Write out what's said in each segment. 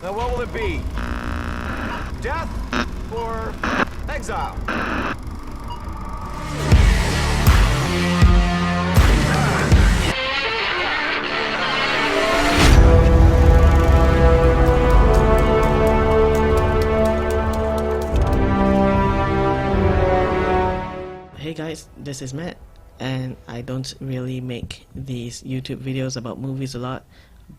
Now what will it be? Death or exile? Hey guys, this is Matt, and I don't really make these YouTube videos about movies a lot,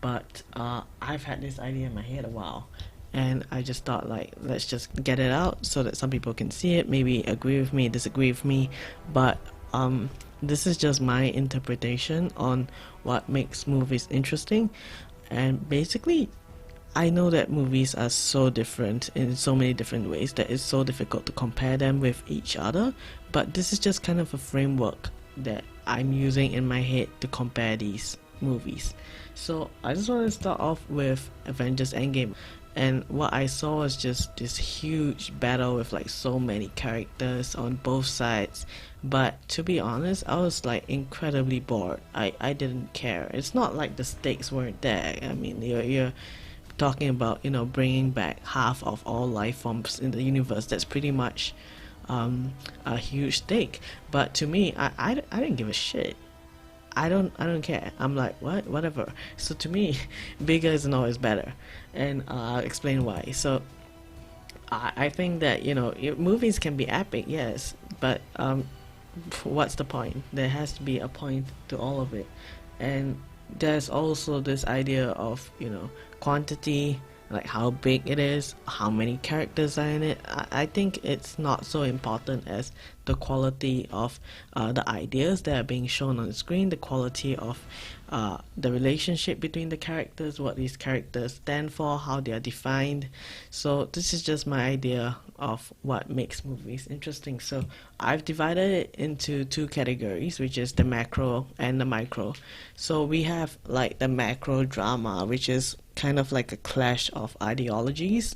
but I've had this idea in my head a while, and I just thought, like, let's just get it out so that some people can see it, maybe agree with me, disagree with me, but this is just my interpretation on what makes movies interesting. And basically, I know that movies are so different in so many different ways that it's so difficult to compare them with each other, but this is just kind of a framework that I'm using in my head to compare these movies. So I just want to start off with Avengers Endgame, and what I saw was just this huge battle with like so many characters on both sides. But to be honest, I was like incredibly bored. I didn't care. It's not like the stakes weren't there. I mean, you're talking about, you know, bringing back half of all life forms in the universe. That's pretty much a huge stake. But to me, I didn't give a shit. I don't care. I'm like, what, whatever. So to me, bigger isn't always better, and I'll explain why. So I think that, you know, movies can be epic, yes, but what's the point? There has to be a point to all of it. And there's also this idea of, you know, quantity, like how big it is, how many characters are in it. I think it's not so important as the quality of the ideas that are being shown on the screen, the quality of the relationship between the characters, what these characters stand for, how they are defined. So this is just my idea of what makes movies interesting. So I've divided it into two categories, which is the macro and the micro. So we have like the macro drama, which is kind of like a clash of ideologies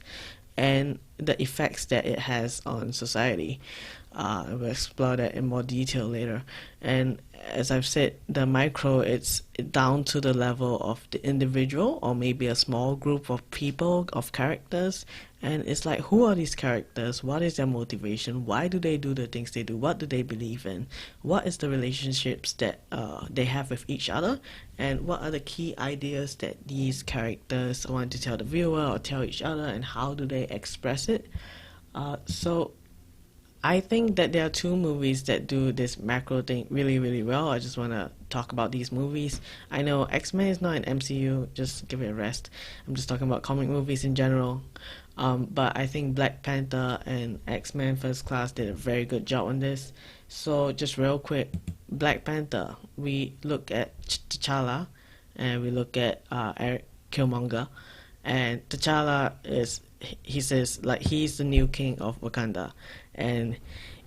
and the effects that it has on society. We'll explore that in more detail later. And as I've said, the micro, it's down to the level of the individual or maybe a small group of people, of characters. And it's like, who are these characters? What is their motivation? Why do they do the things they do? What do they believe in? What is the relationships that they have with each other? And what are the key ideas that these characters want to tell the viewer or tell each other, and how do they express it? So I think that there are two movies that do this macro thing really, really well. I just want to talk about these movies. I know X-Men is not an MCU, just give it a rest. I'm just talking about comic movies in general. But I think Black Panther and X-Men First Class did a very good job on this. So just real quick, Black Panther, we look at T'Challa and we look at Eric Killmonger. And T'Challa is, he says, like, he's the new king of Wakanda, and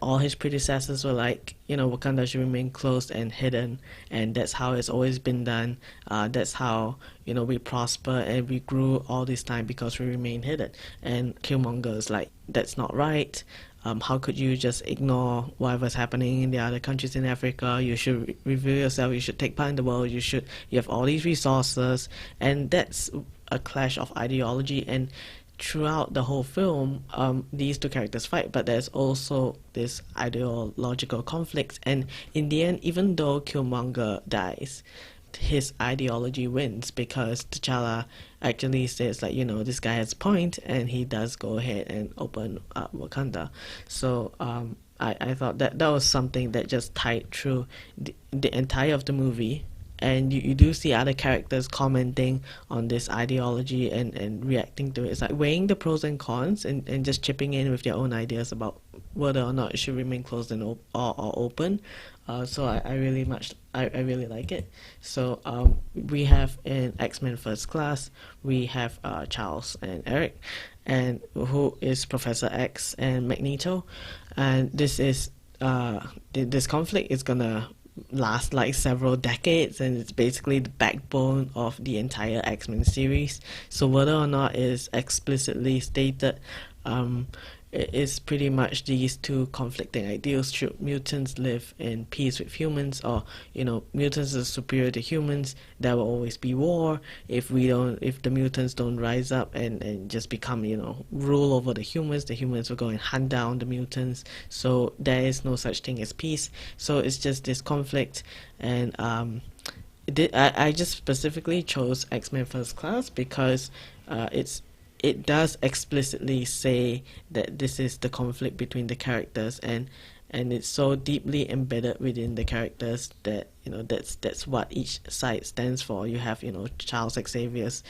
all his predecessors were like, you know, Wakanda should remain closed and hidden, and that's how it's always been done. That's how, you know, we prosper and we grew all this time, because we remain hidden. And Killmonger is like, that's not right. How could you just ignore whatever's happening in the other countries in Africa? You should reveal yourself. You should take part in the world. You have all these resources, and that's a clash of ideology. And throughout the whole film, these two characters fight, but there's also this ideological conflict. And in the end, even though Killmonger dies, his ideology wins, because T'Challa actually says, like, you know, this guy has a point, and he does go ahead and open up Wakanda. So I thought that was something that just tied through the entire of the movie. And you do see other characters commenting on this ideology and reacting to it. It's like weighing the pros and cons, and just chipping in with their own ideas about whether or not it should remain closed and or open. So I really like it. So we have in X-Men First Class, we have Charles and Eric, and who is Professor X and Magneto. And this is this conflict is gonna last like several decades, and it's basically the backbone of the entire X-Men series. So whether or not it's explicitly stated, it is pretty much these two conflicting ideals. Should mutants live in peace with humans, or mutants are superior to humans? There will always be war if the mutants don't rise up and just become rule over the humans will go and hunt down the mutants. So there is no such thing as peace. So it's just this conflict, and I just specifically chose X-Men First Class because it does explicitly say that this is the conflict between the characters, and it's so deeply embedded within the characters that that's what each side stands for. You have Charles Xavier's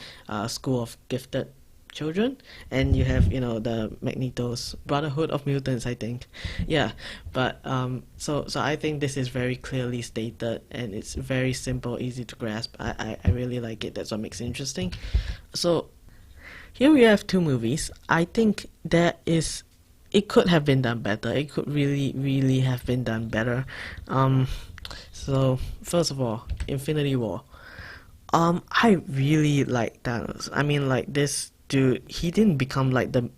School of Gifted Children, and you have the Magneto's Brotherhood of Mutants, I think. Yeah, but so I think this is very clearly stated, and it's very simple, easy to grasp. I really like it. That's what makes it interesting. So here we have two movies. I think it could have been done better. It could really, really have been done better. So first of all, Infinity War. I really like Thanos. I mean, like, this dude, he didn't become like the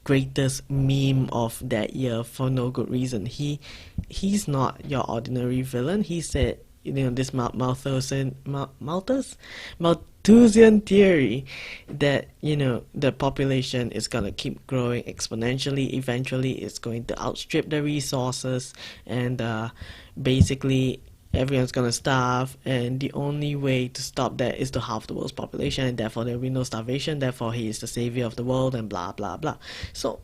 greatest meme of that year for no good reason. He's not your ordinary villain. He said, this Malthusian theory that the population is gonna keep growing exponentially. Eventually it's going to outstrip the resources, and basically everyone's gonna starve, and the only way to stop that is to halve the world's population, and therefore there will be no starvation, therefore he is the savior of the world, and blah blah blah. So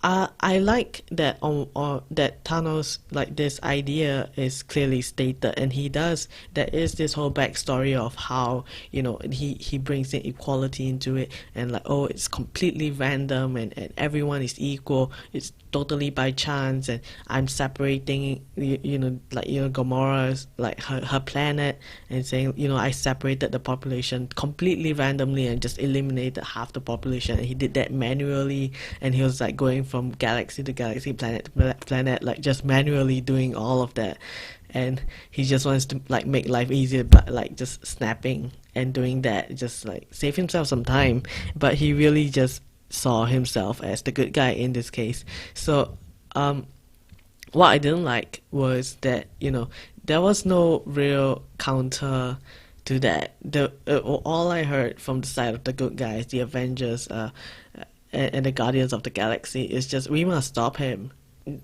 I like that that Thanos, like, this idea is clearly stated, and there is this whole backstory of how he brings in equality into it, and like, oh, it's completely random, and everyone is equal, it's totally by chance, and I'm separating Gamora's, like, her planet, and saying I separated the population completely randomly and just eliminated half the population, and he did that manually, and he was like going from galaxy to galaxy, planet to planet, like just manually doing all of that, and he just wants to like make life easier, but like just snapping and doing that, just like save himself some time, but he really just saw himself as the good guy in this case. So what I didn't like was that there was no real counter to that. All I heard from the side of the good guys, the Avengers, and the Guardians of the Galaxy, is just, we must stop him.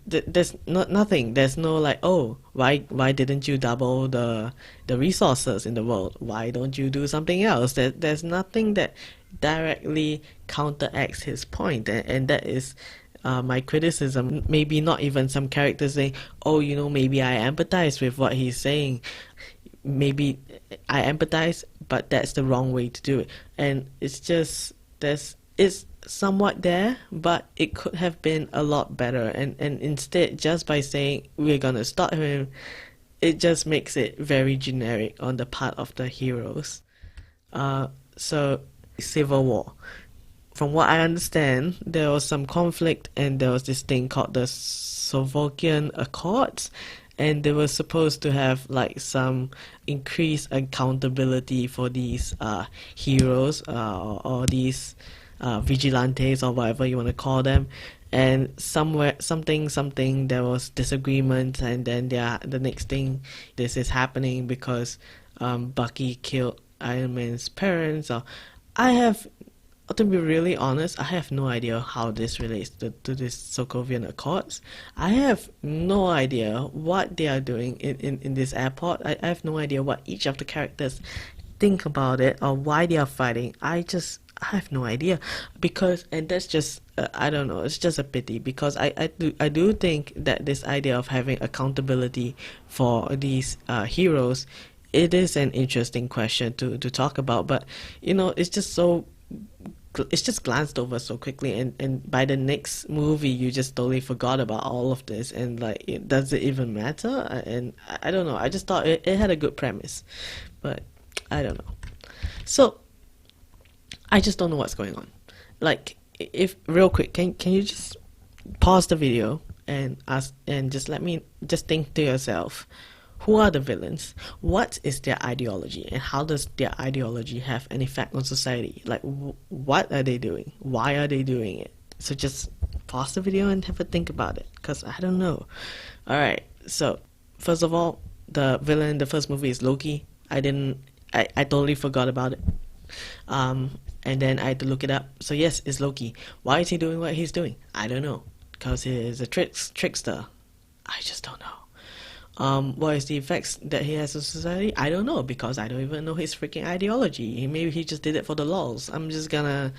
There's nothing. There's no like, oh, why didn't you double the resources in the world? Why don't you do something else? There's nothing that directly counteracts his point, and that is my criticism. Maybe not even some characters saying, oh, maybe I empathize with what he's saying. Maybe I empathize, but that's the wrong way to do it. And it's just, it's somewhat there, but it could have been a lot better, and instead, just by saying we're gonna stop him, it just makes it very generic on the part of the heroes. So Civil War, from what I understand, there was some conflict, and there was this thing called the Sokovia Accords, and they were supposed to have like some increased accountability for these heroes, or these vigilantes, or whatever you want to call them, and something there was disagreement, and then the next thing, this is happening because Bucky killed Iron Man's parents. Or to be really honest, I have no idea how this relates to this Sokovian Accords. I have no idea what they are doing in this airport. I have no idea what each of the characters think about it, or why they are fighting. I have no idea, and that's just I don't know, it's just a pity, because I do think that this idea of having accountability for these heroes, it is an interesting question to talk about, but it's just glanced over so quickly, and by the next movie you just totally forgot about all of this, and like, does it even matter? And I don't know, I just thought it had a good premise, but I don't know. So I just don't know what's going on. Like, if real quick, can you just pause the video and just let me just think to yourself, who are the villains? What is their ideology, and how does their ideology have an effect on society? Like, what are they doing? Why are they doing it? So just pause the video and have a think about it, because I don't know. Alright, so first of all, the villain in the first movie is Loki. I totally forgot about it. And then I had to look it up. So yes, it's Loki. Why is he doing what he's doing? I don't know. Because he is a trickster. I just don't know. What is the effects that he has on society? I don't know, because I don't even know his freaking ideology. Maybe he just did it for the lols. I'm just gonna,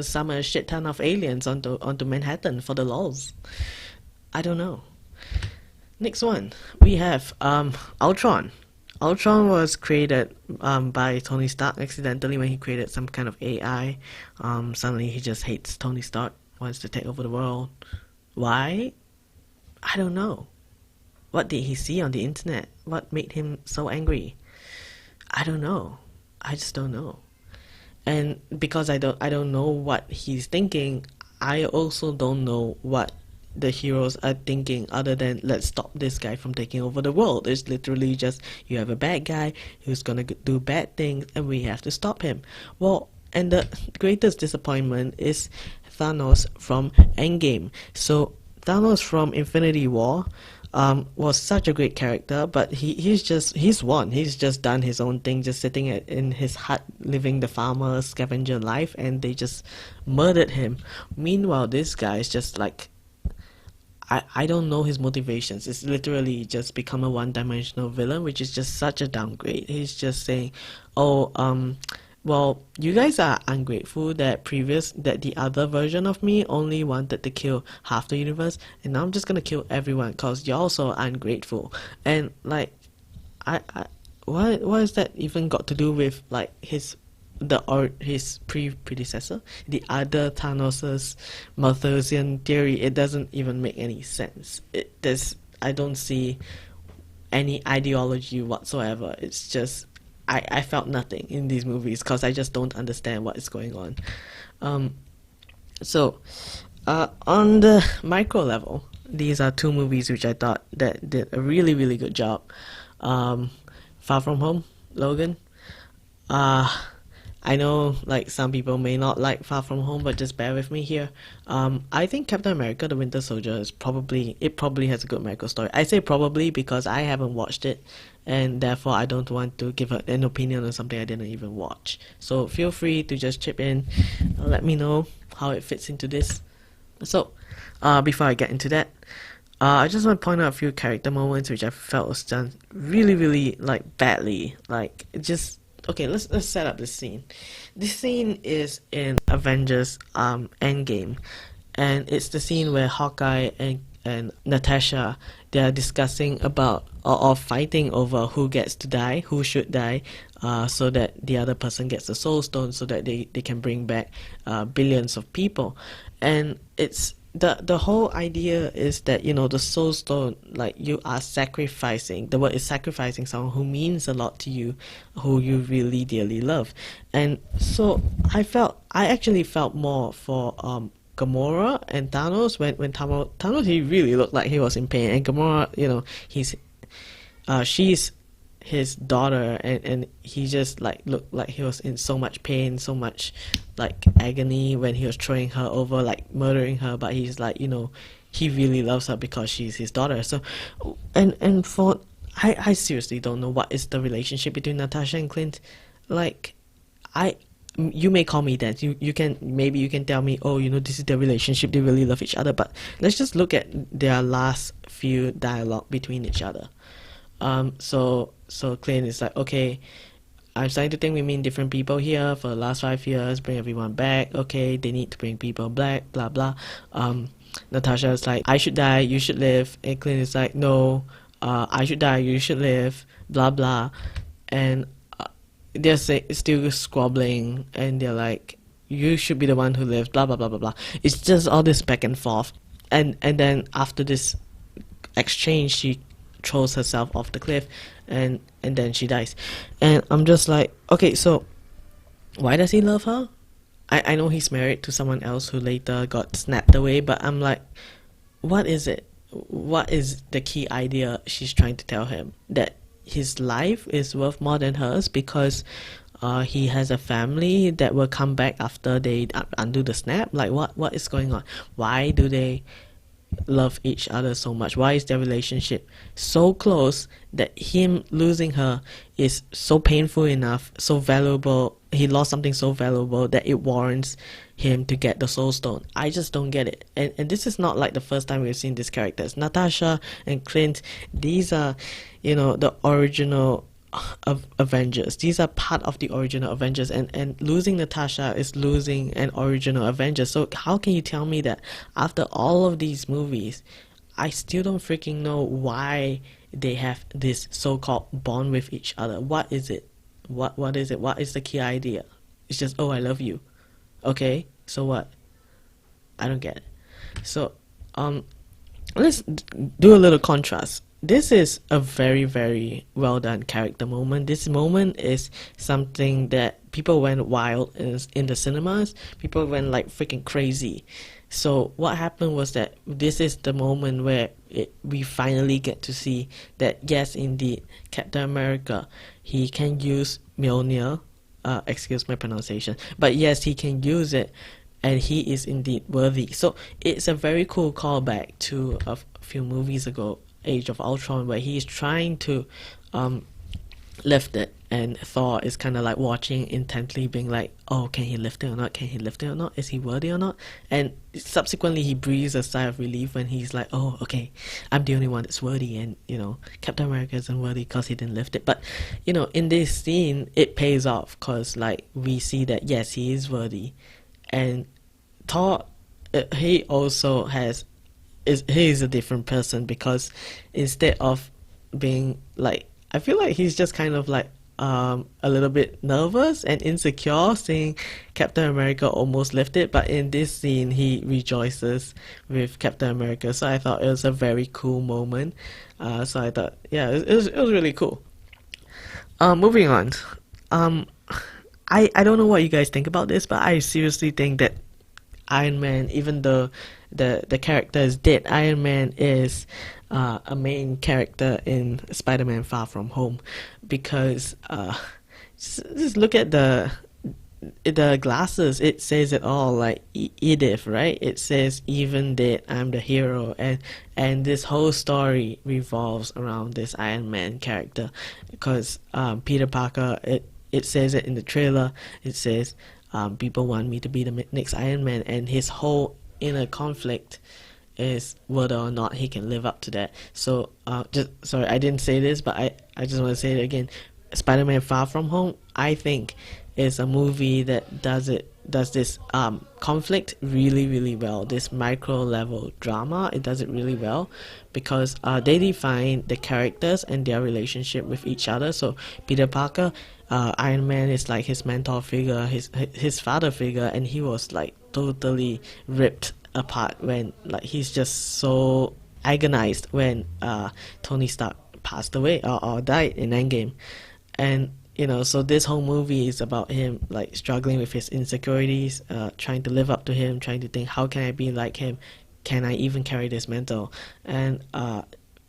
summon a shit ton of aliens onto Manhattan for the lols. I don't know. Next one, we have Ultron. Ultron was created by Tony Stark accidentally when he created some kind of AI. Suddenly he just hates Tony Stark, wants to take over the world. Why? I don't know. What did he see on the internet? What made him so angry? I don't know. I just don't know. And because I don't know what he's thinking, I also don't know what the heroes are thinking, other than let's stop this guy from taking over the world. It's literally just, you have a bad guy who's gonna do bad things and we have to stop him. Well, and the greatest disappointment is Thanos from Endgame. So Thanos from Infinity War was such a great character, but he's won. He's just done his own thing, just sitting in his hut, living the farmer scavenger life, and they just murdered him. Meanwhile, this guy is just like, I don't know his motivations. It's literally just become a one-dimensional villain, which is just such a downgrade. He's just saying, oh, well, you guys are ungrateful that the other version of me only wanted to kill half the universe, and now I'm just gonna kill everyone because you're also ungrateful. And like, what has that even got to do with like his predecessor, the other Thanos's Malthusian theory? It doesn't even make any sense. I don't see any ideology whatsoever. It's just I felt nothing in these movies because I just don't understand what is going on. So on the micro level, these are two movies which I thought that did a really, really good job. Far From Home, Logan. I know like some people may not like Far From Home, but just bear with me here. I think Captain America the Winter Soldier probably has a good macro story. I say probably because I haven't watched it, and therefore I don't want to give an opinion on something I didn't even watch. So feel free to just chip in, let me know how it fits into this. So before I get into that, I just want to point out a few character moments which I felt was done really, really like badly. Like just okay, let's set up this scene. This scene is in Avengers Endgame, and it's the scene where Hawkeye and Natasha, they are discussing about or fighting over who gets to die, who should die, so that the other person gets the Soul Stone, so that they can bring back billions of people. And it's the whole idea is that, the Soul Stone, like, you are sacrificing, the word is sacrificing someone who means a lot to you, who you really dearly love. And so I actually felt more for Gamora and Thanos when Thanos, he really looked like he was in pain, and Gamora, she's his daughter, and he just like looked like he was in so much pain, so much like agony when he was throwing her over, like murdering her, but he's like, he really loves her because she's his daughter. So and for I seriously don't know what is the relationship between Natasha and Clint. Like, you may call me that, you can tell me, oh, this is their relationship, they really love each other, but let's just look at their last few dialogue between each other. So Clint is like, okay, I'm starting to think we mean different people here for the last 5 years, bring everyone back, okay, they need to bring people back, blah blah. Natasha is like, I should die, you should live, and Clint is like, no, I should die, you should live, blah blah. And they're still squabbling, and they're like, you should be the one who lives, blah blah blah blah blah. It's just all this back and forth, and then after this exchange, she throws herself off the cliff, and then she dies. And I'm just like, okay, so why does he love her? I know he's married to someone else who later got snapped away, but I'm like, what is it? What is the key idea she's trying to tell him? That his life is worth more than hers? Because he has a family that will come back after they undo the snap. Like, what is going on? Why do they love each other so much? Why is their relationship so close that him losing her is so painful enough, so valuable? He lost something so valuable that it warrants him to get the soul stone. I just don't get it. And this is not like the first time we've seen these characters. Natasha and Clint, these are, the original Avengers. These are part of the original Avengers, and losing Natasha is losing an original Avenger. So how can you tell me that after all of these movies, I still don't freaking know why they have this so-called bond with each other? What is it? What is it? What is the key idea? It's just, oh, I love you. Okay, so what? I don't get it. So let's do a little contrast. This is a very, very well done character moment. This moment is something that people went wild in the cinemas. People went like freaking crazy. So what happened was that this is the moment where we finally get to see that, yes, indeed, Captain America, he can use Mjolnir. Excuse my pronunciation. But yes, he can use it, and he is indeed worthy. So it's a very cool callback to a few movies ago, Age of Ultron, where he's trying to lift it, and Thor is kind of like watching intently, being like, oh, can he lift it or not? Can he lift it or not? Is he worthy or not? And subsequently he breathes a sigh of relief when he's like, oh, okay, I'm the only one that's worthy, and Captain America isn't worthy because he didn't lift it. But in this scene it pays off, because like we see that yes, he is worthy. And Thor, he also he's a different person, because instead of being like, I feel like he's just kind of like a little bit nervous and insecure seeing Captain America almost lift it, but in this scene he rejoices with Captain America. So I thought it was a very cool moment. So I thought, yeah, it was really cool. Moving on. I don't know what you guys think about this, but I seriously think that Iron Man, even though the character is dead, Iron Man is a main character in Spider-Man Far From Home, because just look at the glasses. It says it all, like Edith, right? It says, even dead, I'm the hero, and this whole story revolves around this Iron Man character, because Peter Parker, it says it in the trailer. It says, people want me to be the next Iron Man, and his whole inner conflict is whether or not he can live up to that. So just sorry, I didn't say this, but I just want to say it again. Spider-Man Far From Home, I think, is a movie that does this conflict really, really well. This micro level drama, it does it really well, because they define the characters and their relationship with each other. So Peter Parker, Iron Man is like his mentor figure, his father figure, and he was like totally ripped apart when, like, he's just so agonized when Tony Stark passed away or died in Endgame. And so this whole movie is about him like struggling with his insecurities, trying to live up to him, trying to think, how can I be like him? Can I even carry this mantle? And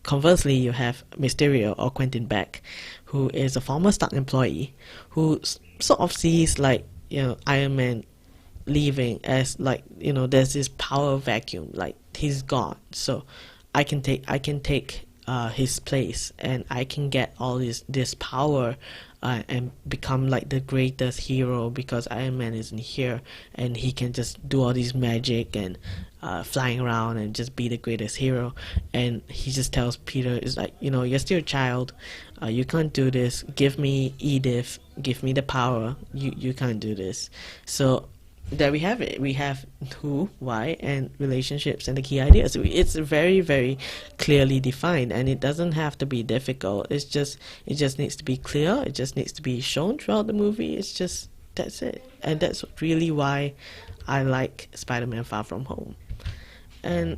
conversely, you have Mysterio, or Quentin Beck, who is a former Stark employee, who sort of sees like Iron Man leaving as like, there's this power vacuum, like he's gone, so I can take his place, and I can get all this power and become like the greatest hero, because Iron Man isn't here, and he can just do all these magic and flying around and just be the greatest hero. And he just tells Peter, is like, you're still a child, you can't do this, give me Edith, give me the power, you can't do this. So there we have it. We have who, why, and relationships, and the key ideas. It's very, very clearly defined, and it doesn't have to be difficult. It just needs to be clear. It just needs to be shown throughout the movie. That's it. And that's really why I like Spider-Man Far From Home. And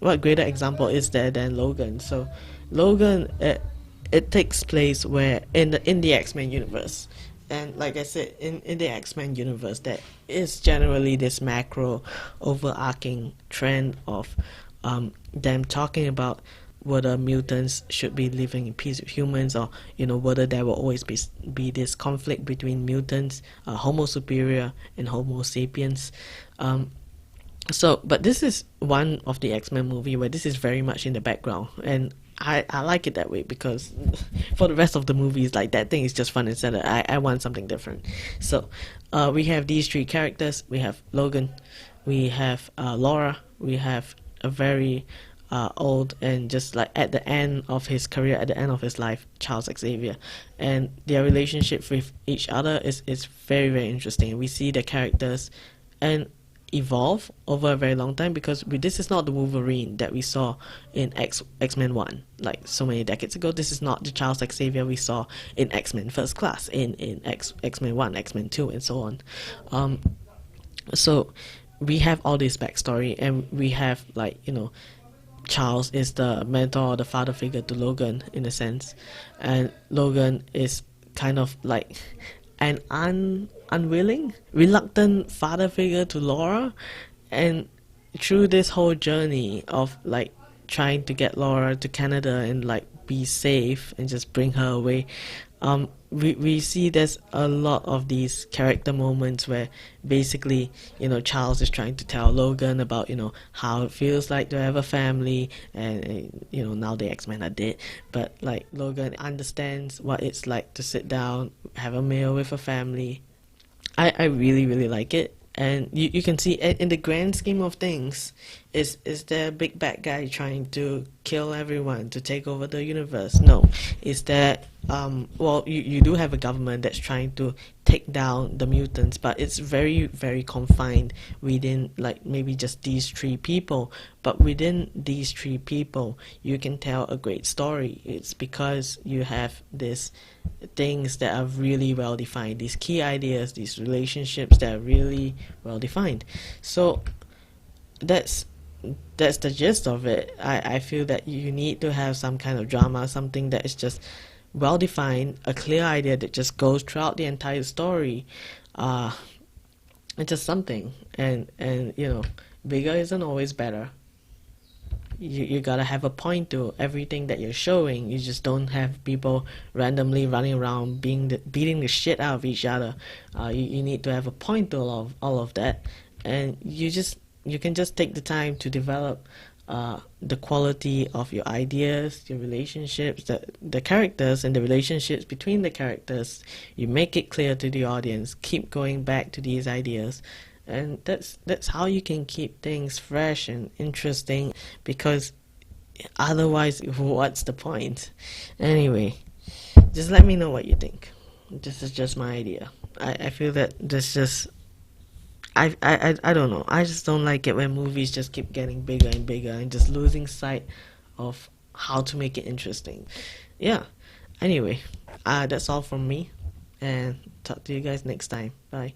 what greater example is there than Logan? So Logan, it takes place where in the X-Men universe. And like I said, in the X-Men universe, there is generally this macro overarching trend of them talking about whether mutants should be living in peace with humans, or whether there will always be this conflict between mutants, Homo superior and Homo sapiens. But this is one of the X-Men movie where this is very much in the background, and I like it that way, because for the rest of the movies, like, that thing is just fun and center. I want something different. So we have these three characters. We have Logan, we have Laura, we have a very old and just like at the end of his career, at the end of his life, Charles Xavier, and their relationship with each other is very, very interesting. We see the characters and evolve over a very long time, because this is not the Wolverine that we saw in X-Men 1, like so many decades ago. This is not the Charles Xavier we saw in X-Men First Class, in X-Men 1, X-Men 2, and so on. So we have all this backstory, and we have, like, Charles is the mentor, the father figure to Logan, in a sense, and Logan is kind of like an unwilling, reluctant father figure to Laura. And through this whole journey of like trying to get Laura to Canada and like be safe and just bring her away, we see there's a lot of these character moments where basically, Charles is trying to tell Logan about, how it feels like to have a family, and now the X-Men are dead, but like Logan understands what it's like to sit down, have a meal with a family. I really, really like it. And you can see in the grand scheme of things, is there a big bad guy trying to kill everyone, to take over the universe? No. Is there you do have a government that's trying to take down the mutants, but it's very, very confined within like maybe just these three people. But within these three people, you can tell a great story. It's because you have these things that are really well defined, these key ideas, these relationships that are really well defined. So that's the gist of it. I feel that you need to have some kind of drama, something that is just well defined, a clear idea that just goes throughout the entire story. It's just something, and bigger isn't always better. You gotta have a point to everything that you're showing. You just don't have people randomly running around beating the shit out of each other. You need to have a point to all of that, and you can just take the time to develop the quality of your ideas, your relationships, the characters, and the relationships between the characters. You make it clear to the audience. Keep going back to these ideas. And that's how you can keep things fresh and interesting, because otherwise, what's the point? Anyway, just let me know what you think. This is just my idea. I feel that this just I don't know. I just don't like it when movies just keep getting bigger and bigger and just losing sight of how to make it interesting. Yeah. Anyway, that's all from me, and talk to you guys next time. Bye.